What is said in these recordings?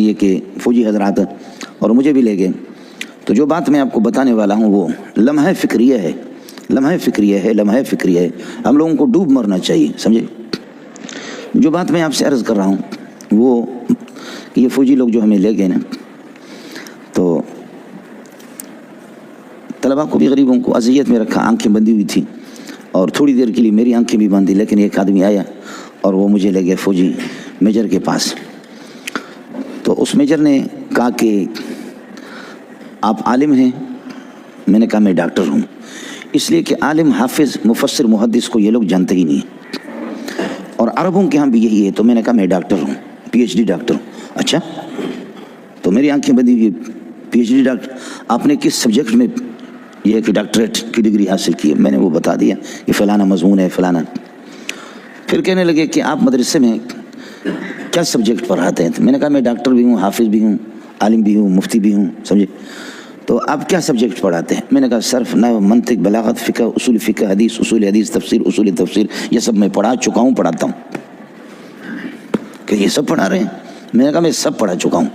یہ کہ فوجی حضرات اور مجھے بھی لے گئے. تو جو بات میں آپ کو بتانے والا ہوں وہ لمحہ فکریہ ہے، لمحہ فکریہ ہے، لمحہ فکریہ ہے. ہم لوگوں کو ڈوب مرنا چاہیے، سمجھے. جو بات میں آپ سے عرض کر رہا ہوں وہ کہ یہ فوجی لوگ جو ہمیں لے گئے نا، تو طلباء کو بھی غریبوں کو اذیت میں رکھا، آنکھیں بندی ہوئی تھی اور تھوڑی دیر کے لیے میری آنکھیں بھی بندی، لیکن ایک آدمی آیا اور وہ مجھے لے گیا فوجی میجر کے پاس. تو اس میجر نے کہا کہ آپ عالم ہیں؟ میں نے کہا میں ڈاکٹر ہوں. اس لیے کہ عالم، حافظ، مفسر، محدث کو یہ لوگ جانتے ہی نہیں، اور عربوں کے ہاں بھی یہی ہے. تو میں نے کہا میں ڈاکٹر ہوں، پی ایچ ڈی ڈاکٹر ہوں. اچھا، تو میری آنکھیں بندی ہوئی. پی ایچ ڈی ڈاکٹر، آپ نے کس سبجیکٹ میں یہ ہے کہ ڈاکٹریٹ کی ڈگری حاصل کی ہے؟ میں نے وہ بتا دیا کہ فلانا مضمون ہے فلانا. پھر کہنے لگے کہ آپ مدرسے میں کیا سبجیکٹ پڑھاتے ہیں؟ میں نے کہا میں ڈاکٹر بھی ہوں، حافظ بھی ہوں، عالم بھی ہوں، مفتی بھی ہوں، سمجھے. تو آپ کیا سبجیکٹ پڑھاتے ہیں؟ میں نے کہا صرف نحو، منطق، بلاغت، فقہ، اصول فقہ، حدیث، اصول حدیث، تفسیر، اصول تفسیر، یہ سب میں پڑھا چکا ہوں، پڑھاتا ہوں. کہ یہ سب پڑھا رہے ہیں؟ میں نے کہا میں سب پڑھا چکا ہوں،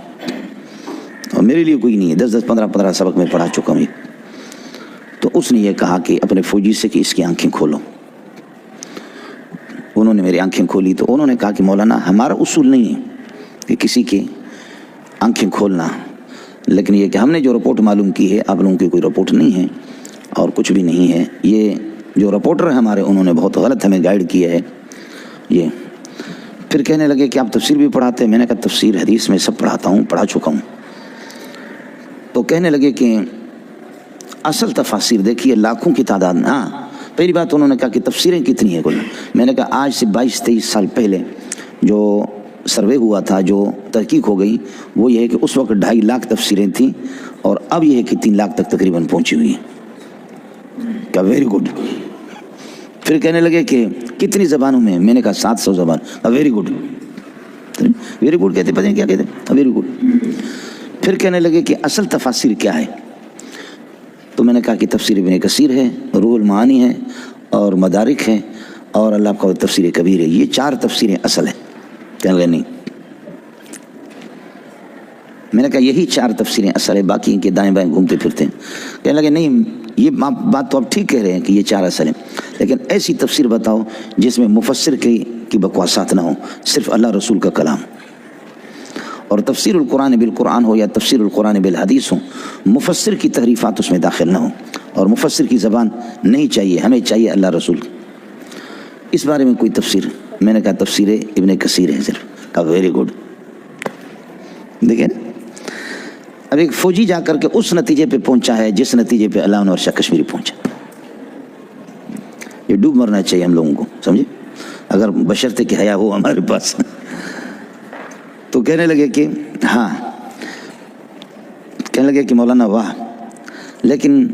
اور میرے لیے کوئی نہیں ہے، 10 15 سبق میں پڑھا چکا ہوں. تو اس نے یہ کہا کہ اپنے فوجی سے کہ اس کی آنکھیں کھولو. انہوں نے میری آنکھیں کھولی. تو انہوں نے کہا کہ مولانا ہمارا اصول نہیں ہے کہ کسی کی آنکھیں کھولنا، لیکن یہ کہ ہم نے جو رپورٹ معلوم کی ہے، آپ لوگوں کی کوئی رپورٹ نہیں ہے اور کچھ بھی نہیں ہے. یہ جو رپورٹر ہیں ہمارے، انہوں نے بہت غلط ہمیں گائیڈ کیا ہے. یہ پھر کہنے لگے کہ آپ تفسیر بھی پڑھاتے ہیں؟ میں نے کہا تفسیر، حدیث میں سب پڑھاتا ہوں، پڑھا چکا ہوں. تو کہنے لگے کہ اصل تفاسیر دیکھیے لاکھوں کی تعداد میں. ہاں، پہلی بات انہوں نے کہا کہ تفسیریں کتنی ہیں کل؟ میں نے کہا آج سے 22-23 سال پہلے جو سروے ہوا تھا، جو تحقیق ہو گئی، وہ یہ ہے کہ اس وقت 2.5 لاکھ تفسیریں تھیں، اور اب یہ ہے کہ 3 لاکھ تک تقریباً پہنچی ہوئی ہیں. کہا ویری گڈ. پھر کہنے لگے کہ کتنی زبانوں میں؟ میں نے کہا 700 زبان. Very good. ویری گڈ کہتے، پتہ نہیں کیا کہتے، ویری گڈ. پھر کہنے لگے کہ اصل تفاسیر کیا ہے؟ تو میں نے کہا کہ تفسیر ابن کثیر ہے، روح المعانی ہے، اور مدارک ہے، اور اللہ کا تفسیر کبیر ہے. یہ 4 تفسیریں اصل ہیں. کہنے لگے نہیں. میں نے کہا یہی 4 تفسیریں اصل ہے، باقی ان کے دائیں بائیں گھومتے پھرتے ہیں. کہنے لگے نہیں، یہ بات تو آپ ٹھیک کہہ رہے ہیں کہ یہ 4 اصل ہیں، لیکن ایسی تفسیر بتاؤ جس میں مفسر کی بکواسات نہ ہو، صرف اللہ رسول کا کلام. اور تفسیر القرآن بالقرآن ہو یا تفسیر القرآن بالحدیث ہو، مفسر کی تحریفات اس میں داخل نہ ہو، اور مفسر کی زبان نہیں چاہیے، ہمیں چاہیے اللہ رسول. اس بارے میں کوئی تفسیر؟ میں نے کہا تفسیر ابن کثیر ہے صرف. کہا ویری گڈ. دیکھیں اب ایک فوجی جا کر کے اس نتیجے پہ پہنچا ہے جس نتیجے پہ علامہ انور شاہ کشمیری پہنچا. یہ ڈوب مرنا چاہیے ہم لوگوں کو، سمجھے، اگر بشرطے کہ حیا ہو ہمارے پاس. تو کہنے لگے کہ ہاں، کہنے لگے کہ مولانا واہ، لیکن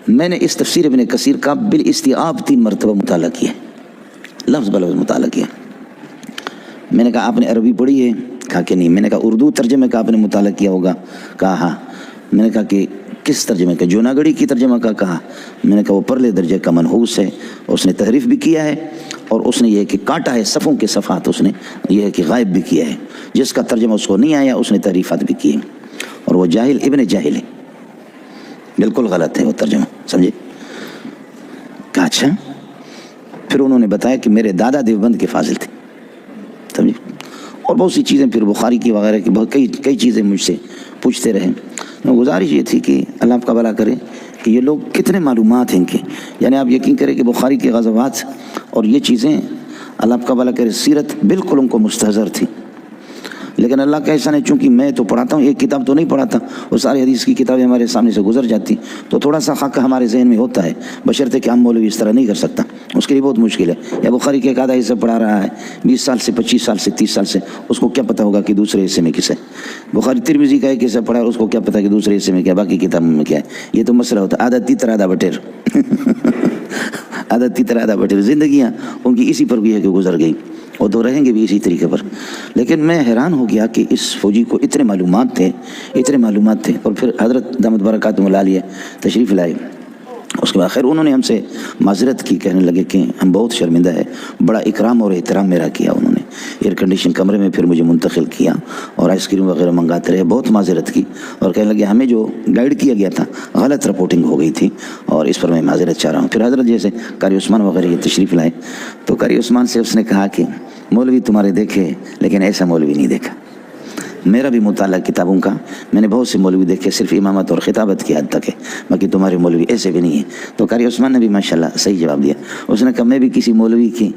میں نے اس تفسیر ابن کثیر کا بالاستیعاب 3 مرتبہ مطالعہ کیا، لفظ بلفظ مطالعہ کیا. میں نے کہا آپ نے عربی پڑھی ہے؟ کہا کہ نہیں. میں نے کہا اردو ترجمے کا آپ نے مطالعہ کیا ہوگا؟ کہا ہاں. میں نے کہا کہ کس ترجمے کا؟ جوناگڑی کی ترجمہ کا. کہا. میں نے کہا وہ پرلے درجے کا منحوس ہے، اس نے تحریف بھی کیا ہے، اور اس نے یہ کہ کاٹا ہے صفوں کے صفحات، اس نے یہ ہے کہ غائب بھی کیا ہے. جس کا ترجمہ اس کو نہیں آیا اس نے تحریفات بھی کی ہیں، اور وہ جاہل ابن جاہل ہے، بالکل غلط ہے وہ ترجمہ، سمجھے. کہا اچھا. پھر انہوں نے بتایا کہ میرے دادا دیوبند کے فاضل تھے، سمجھے، اور بہت سی چیزیں، پھر بخاری کی وغیرہ کی بہت کئی چیزیں مجھ سے پوچھتے رہے. گزارش یہ تھی کہ اللہ آپ کا بھلا کرے کہ یہ لوگ کتنے معلومات ہیں ان کے، یعنی آپ یقین کریں کہ بخاری کے غزوات اور یہ چیزیں، اللہ آپ کا بھلا کرے، سیرت بالکل ان کو مستحضر تھی. لیکن اللہ کا احسان ہے، چونکہ میں تو پڑھاتا ہوں، ایک کتاب تو نہیں پڑھاتا، وہ ساری حدیث کی کتابیں ہمارے سامنے سے گزر جاتی، تو تھوڑا سا خاکہ ہمارے ذہن میں ہوتا ہے، بشرطے کہ ہم مولوی اس طرح نہیں کر سکتا، اس کے لیے بہت مشکل ہے. یا بخاری کے ایک آدھا حصہ پڑھا رہا ہے 20 سال سے، 25 سال سے، 30 سال سے، اس کو کیا پتہ ہوگا کہ دوسرے حصے میں کس ہے. بخاری ترمذی کا ایک حصہ پڑھا ہے، اس کو کیا پتہ کہ دوسرے حصے میں کیا، باقی کتابوں میں کیا ہے. یہ تو مسئلہ ہوتا ہے. آدھا تیتر آدھا بٹیر آدھا تیتر آدھا بٹیر. زندگیاں ان کی اسی پر بھی ہے کہ گزر گئی، وہ تو رہیں گے بھی اسی طریقے پر. لیکن میں حیران ہو گیا کہ اس فوجی کو اتنے معلومات تھے. اور پھر حضرت دامت برکاتہم العالیہ تشریف لائے. اس کے بعد خیر انہوں نے ہم سے معذرت کی، کہنے لگے کہ ہم بہت شرمندہ ہے، بڑا اکرام اور احترام میرا کیا انہوں نے. ایئر کنڈیشن کمرے میں پھر مجھے منتقل کیا اور آئس کریم وغیرہ منگاتے رہے، بہت معذرت کی اور کہنے لگے ہمیں جو گائیڈ کیا گیا تھا غلط رپورٹنگ ہو گئی تھی اور اس پر میں معذرت چاہ رہا ہوں۔ پھر حضرت جیسے قاری عثمان وغیرہ یہ تشریف لائے تو قاری عثمان سے اس نے کہا کہ مولوی تمہارے دیکھے لیکن ایسا مولوی نہیں دیکھا، میرا بھی مطالعہ کتابوں کا، میں نے بہت سے مولوی دیکھے صرف امامت اور خطابت کی حد تک ہے، باقی تمہارے مولوی ایسے بھی نہیں ہیں۔ تو قاری عثمان نے بھی ماشاءاللہ صحیح جواب دیا، اس نے کہا میں بھی کسی مولوی کے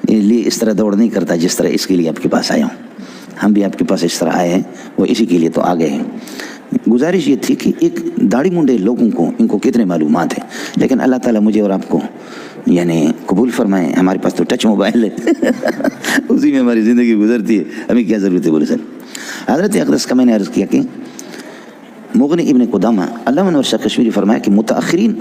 لیے اس طرح دوڑ نہیں کرتا جس طرح اس کے لیے آپ کے پاس آیا ہوں، ہم بھی آپ کے پاس اس طرح آئے ہیں، وہ اسی کے لیے تو آ گئے ہیں۔ گزارش یہ تھی کہ ایک داڑھی منڈے لوگوں کو ان کو کتنے معلومات ہیں، لیکن اللہ تعالیٰ مجھے اور آپ کو یعنی قبول فرمائے، ہمارے پاس تو ٹچ موبائل ہے اسی میں ہماری زندگی گزرتی ہے، ہمیں کیا ضرورت ہے بولے سر۔ حضرت اقدس کا میں نے عرض کیا کہ مغنی ابن قدامہ علامہ انور شاہ کشمیری فرمایا کہ متاخرین